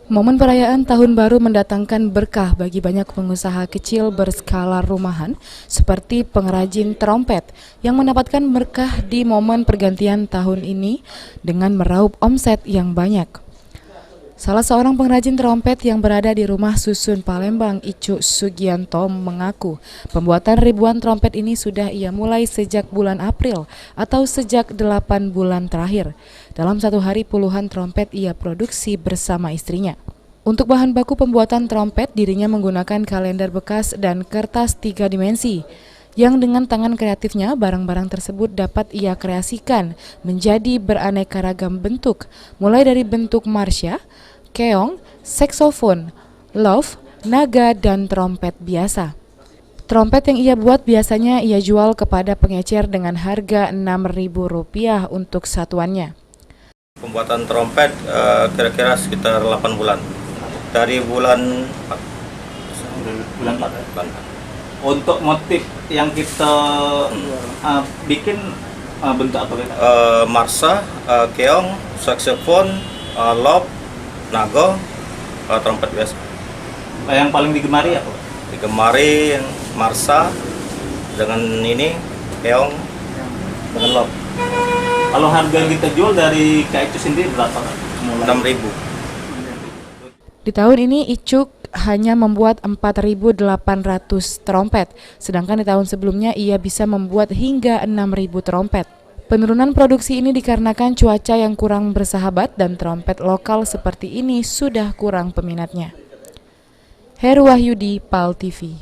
Momen perayaan Tahun Baru mendatangkan berkah bagi banyak pengusaha kecil berskala rumahan seperti pengrajin trompet yang mendapatkan berkah di momen pergantian tahun ini dengan meraup omset yang banyak. Salah seorang pengrajin trompet yang berada di Rumah Susun Palembang, Icuk Sugianto, mengaku pembuatan ribuan trompet ini sudah ia mulai sejak bulan April atau sejak 8 bulan terakhir. Dalam satu hari puluhan trompet ia produksi bersama istrinya. Untuk bahan baku pembuatan trompet, dirinya menggunakan kalender bekas dan kertas 3 dimensi. Yang dengan tangan kreatifnya, barang-barang tersebut dapat ia kreasikan menjadi beraneka ragam bentuk, mulai dari bentuk marsya, keong, saksofon, love, naga, dan trompet biasa. Trompet yang ia buat biasanya ia jual kepada pengecer dengan harga Rp6.000 untuk satuannya. Pembuatan trompet kira-kira sekitar 8 bulan. Dari bulan 4. Untuk motif yang kita bikin bentuk apa? Marsha, keong, saksofon, lop, nago, trompet biasa. Yang paling digemari apa? Digemari marsha dengan ini keong dengan lop. Kalau harga yang kita jual dari Kak Icuk sendiri berapa? 6.000. Di tahun ini Icuk hanya membuat 4.800 trompet, sedangkan di tahun sebelumnya ia bisa membuat hingga 6.000 trompet. Penurunan produksi ini dikarenakan cuaca yang kurang bersahabat dan trompet lokal seperti ini sudah kurang peminatnya. Heru Wahyudi, PAL TV.